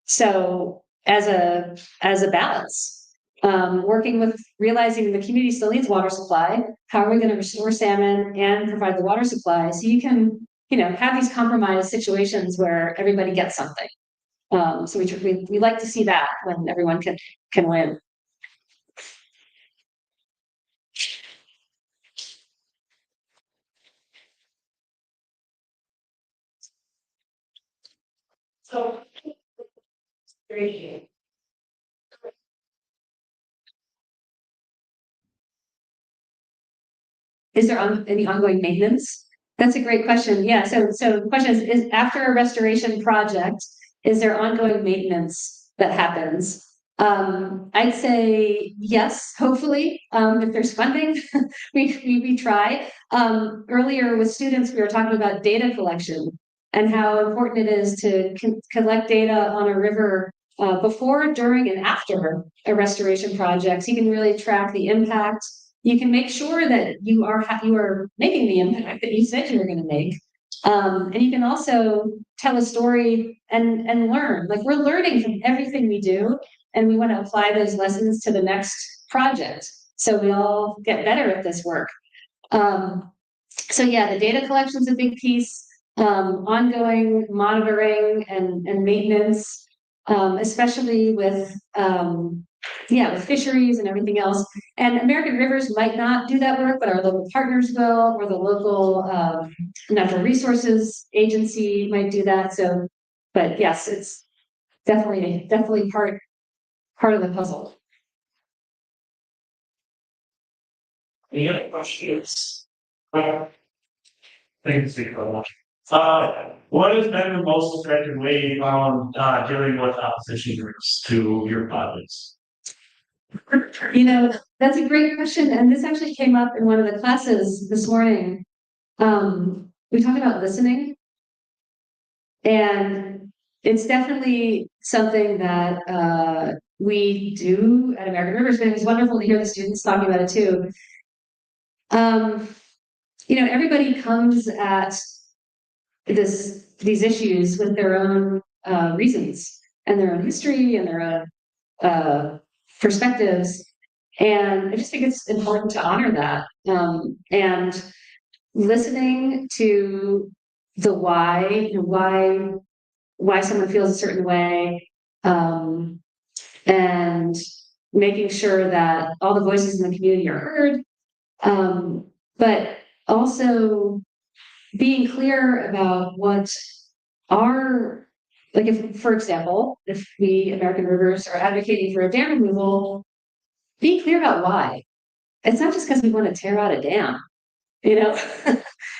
So as a balance, working with realizing the community still needs water supply. How are we going to restore salmon and provide the water supply so you can, have these compromise situations where everybody gets something. So we like to see that when everyone can win. So, great. Is there any ongoing maintenance? That's a great question. Yeah. So the question is after a restoration project, is there ongoing maintenance that happens? I'd say yes, hopefully, if there's funding, we try. Earlier with students, we were talking about data collection and how important it is to collect data on a river before, during, and after a restoration project. So you can really track the impact. You can make sure that you are making the impact that you said you were going to make. And you can also tell a story and learn. Like, we're learning from everything we do, and we want to apply those lessons to the next project, so we all get better at this work. So yeah, the data collection is a big piece. Ongoing monitoring and maintenance, especially with with fisheries and everything else. And American Rivers might not do that work, but our local partners will, or the local natural resources agency might do that. So, but yes, it's definitely part of the puzzle. Any other questions? Thank you, Steve. What has been the most effective way you found dealing with opposition groups to your projects? You know, that's a great question, and this actually came up in one of the classes this morning. We talked about listening, and it's definitely something that we do at American Rivers, but it was wonderful to hear the students talking about it too. You know, everybody comes at these issues with their own reasons and their own history and their own perspectives. And I just think it's important to honor that, and listening to the why, you know, why someone feels a certain way, and making sure that all the voices in the community are heard, but also being clear about what our, like, if, for example, if we American Rivers are advocating for a dam removal, be clear about why. It's not just because we want to tear out a dam, you know.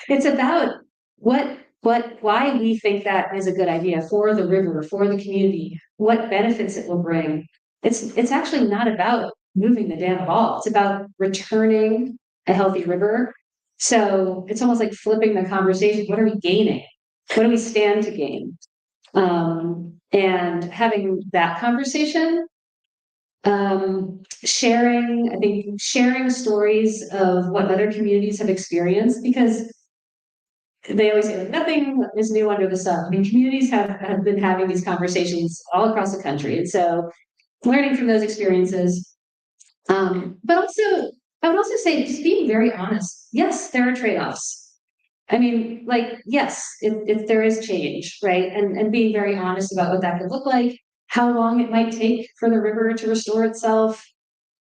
It's about why we think that is a good idea for the river, for the community, what benefits it will bring. It's actually not about moving the dam at all. It's about returning a healthy river. So it's almost like flipping the conversation. What are we gaining? What do we stand to gain? And having that conversation, sharing stories of what other communities have experienced, because they always say like, nothing is new under the sun. I mean, communities have been having these conversations all across the country. And so learning from those experiences. But also, I would also say just being very honest. Yes, there are trade-offs. I mean, like, yes, if there is change, right? And being very honest about what that could look like, how long it might take for the river to restore itself.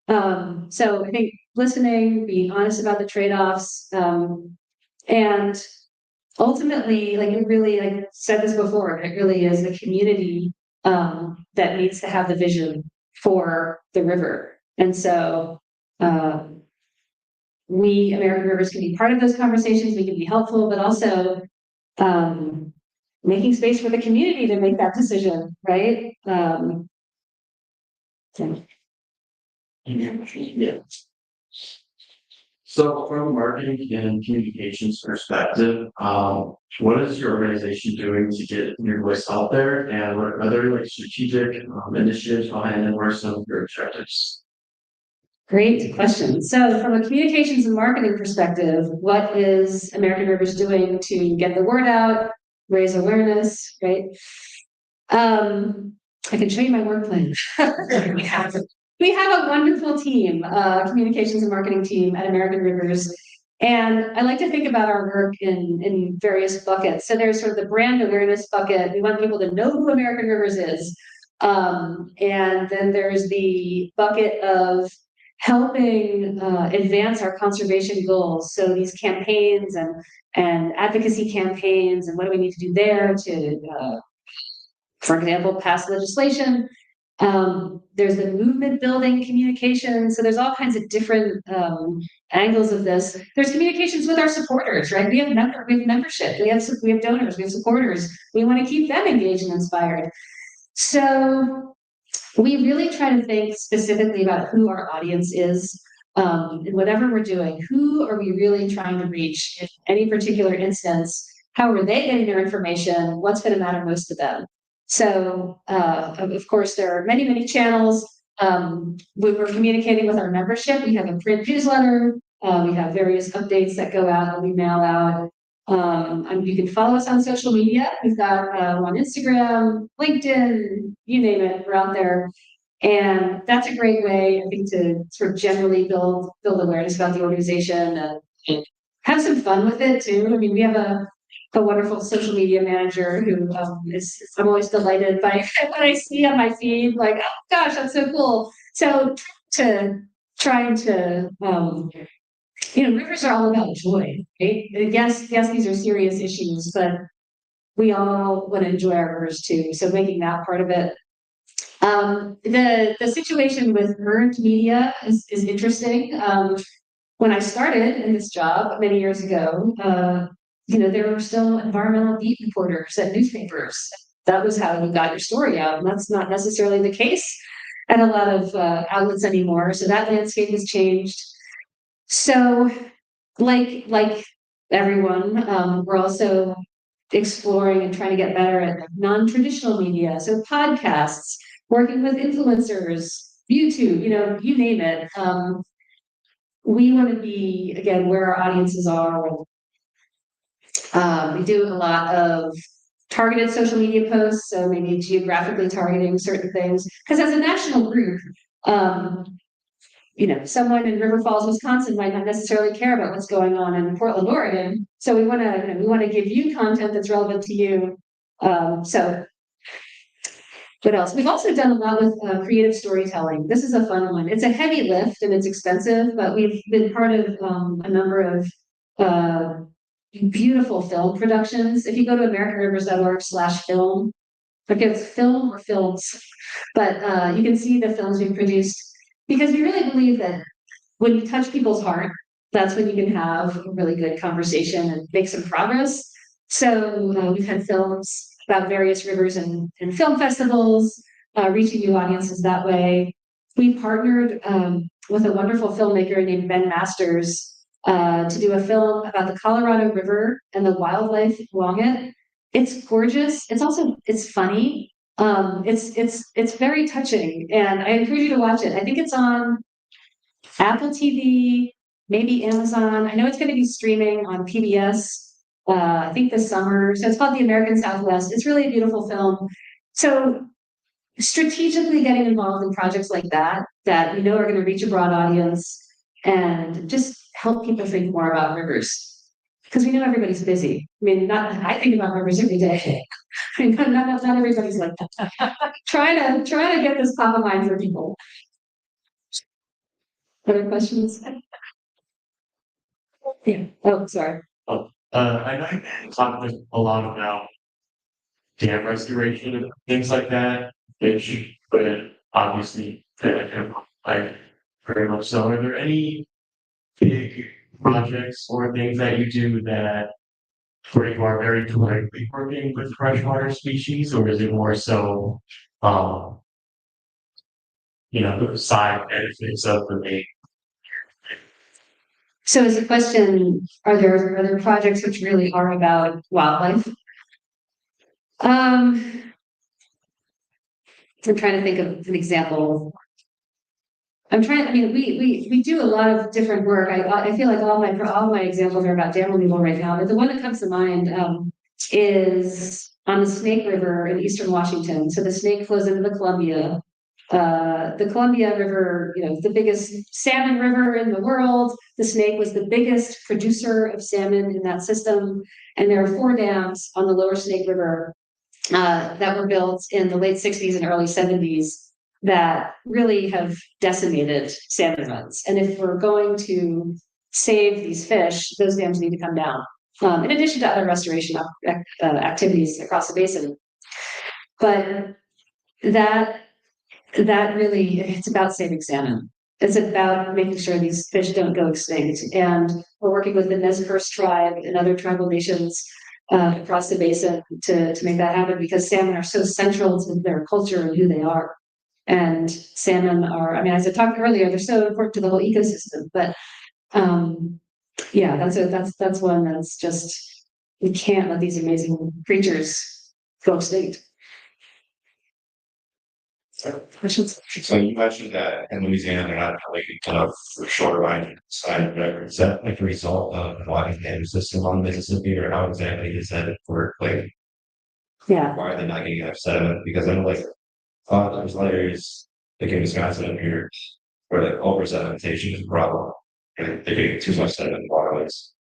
So I think listening, being honest about the trade-offs, and ultimately, like, it really, like I said this before, it really is the community that needs to have the vision for the river. And so we American Rivers can be part of those conversations, we can be helpful, but also making space for the community to make that decision, right? Yeah. So from a marketing and communications perspective, what is your organization doing to get your voice out there? And what are there like strategic initiatives behind it? What are some of your objectives? Great question. So from a communications and marketing perspective, what is American Rivers doing to get the word out, raise awareness, right? I can show you my work plan. We have a wonderful team, communications and marketing team at American Rivers. And I like to think about our work in various buckets. So there's sort of the brand awareness bucket. We want people to know who American Rivers is. And then there's the bucket of helping advance our conservation goals. So these campaigns and advocacy campaigns, and what do we need to do there to, for example, pass legislation. There's the movement building communication. So there's all kinds of different angles of this. There's communications with our supporters, right? We have membership, we have donors, we have supporters. We want to keep them engaged and inspired. So we really try to think specifically about who our audience is, in whatever we're doing. Who are we really trying to reach in any particular instance? How are they getting their information? What's going to matter most to them? So, of course, there are many, many channels. We're communicating with our membership. We have a print newsletter. We have various updates that go out that we mail out. And you can follow us on social media. We've got on Instagram, LinkedIn, you name it, we're out there. And that's a great way, I think, to sort of generally build awareness about the organization and have some fun with it too. I mean, we have a wonderful social media manager who I'm always delighted by what I see on my feed, like, oh gosh, that's so cool. So trying to rivers are all about joy, right? Yes, these are serious issues, but we all want to enjoy our rivers too. So making that part of it. The situation with earned media is interesting. When I started in this job many years ago, there were still environmental beat reporters at newspapers. That was how you got your story out, and that's not necessarily the case at a lot of outlets anymore. So that landscape has changed. So, like everyone, we're also exploring and trying to get better at non-traditional media. So podcasts, working with influencers, YouTube, you name it. We want to be, again, where our audiences are. We do a lot of targeted social media posts, so maybe geographically targeting certain things. Because as a national group, someone in River Falls, Wisconsin might not necessarily care about what's going on in Portland, Oregon. So we want to give you content that's relevant to you. So what else? We've also done a lot with creative storytelling. This is a fun one. It's a heavy lift and it's expensive, but we've been part of a number of beautiful film productions. If you go to americanrivers.org/film, it's film or films, but you can see the films we've produced, because we really believe that when you touch people's heart, that's when you can have a really good conversation and make some progress. So we've had films about various rivers and film festivals, reaching new audiences that way. We partnered with a wonderful filmmaker named Ben Masters to do a film about the Colorado River and the wildlife along it. It's gorgeous. It's funny. It's very touching, and I encourage you to watch it. I think it's on Apple TV, maybe Amazon. I know it's going to be streaming on PBS. I think this summer. So it's called The American Southwest. It's really a beautiful film. So strategically getting involved in projects like that are going to reach a broad audience and just help people think more about rivers. Because we know everybody's busy. I mean, I think about rivers every day. I mean, not everybody's like that. Try to get this top of mind for people. Other questions? Yeah. Oh, sorry. I know you talked a lot about dam restoration and things like that, which would obviously like very much so. Are there any big projects or things that you do that where you are very directly working with freshwater species, or is it more so um the side benefits of the main? So is the question, are there projects which really are about wildlife? I'm trying to think of an example. We do a lot of different work. I feel like all my examples are about dam removal right now, but the one that comes to mind is on the Snake River in eastern Washington. So the Snake flows into the Columbia. The Columbia River, the biggest salmon river in the world. The Snake was the biggest producer of salmon in that system. And there are 4 dams on the lower Snake River that were built in the late 60s and early 70s that really have decimated salmon runs. And if we're going to save these fish, those dams need to come down, in addition to other restoration activities across the basin. But that really, it's about saving salmon. It's about making sure these fish don't go extinct. And we're working with the Nez Perce tribe and other tribal nations across the basin to make that happen, because salmon are so central to their culture and who they are. And salmon are, as I talked earlier, they're so important to the whole ecosystem. But that's one that's just, we can't let these amazing creatures go extinct. Questions? So you mentioned that in Louisiana, they're not like kind of shoreline side, whatever. Is that like a result of the water dam system on Mississippi, or how exactly is that work? Like, Yeah. why are they not getting enough sediment? Because I know there's a lot of areas like in Wisconsin up here where like over sedimentation is a problem. And they're getting too much sediment in waterways.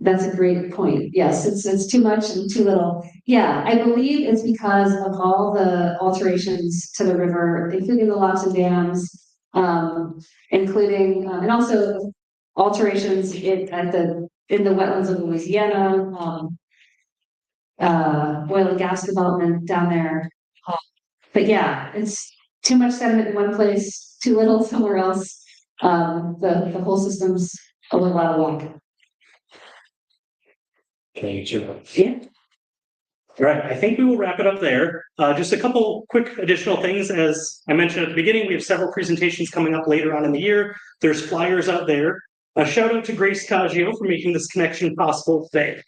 That's a great point. Yes, it's too much and too little. Yeah, I believe it's because of all the alterations to the river, including the locks and dams, including and also alterations in the wetlands of Louisiana, oil and gas development down there. But yeah, it's too much sediment in one place, too little somewhere else. The whole system's a little out of whack. Yeah. All right, I think we will wrap it up there. Just a couple quick additional things. As I mentioned at the beginning, we have several presentations coming up later on in the year. There's flyers out there. A shout out to Grace Caggio for making this connection possible today.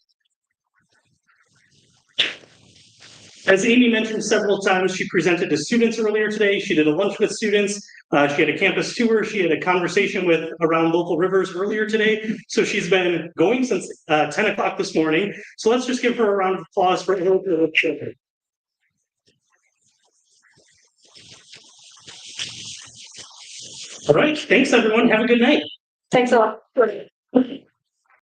As Amy mentioned several times, she presented to students earlier today. She did a lunch with students. She had a campus tour. She had a conversation with around local rivers earlier today. So she's been going since 10 o'clock this morning. So let's just give her a round of applause for her. All right. Thanks, everyone. Have a good night. Thanks a lot.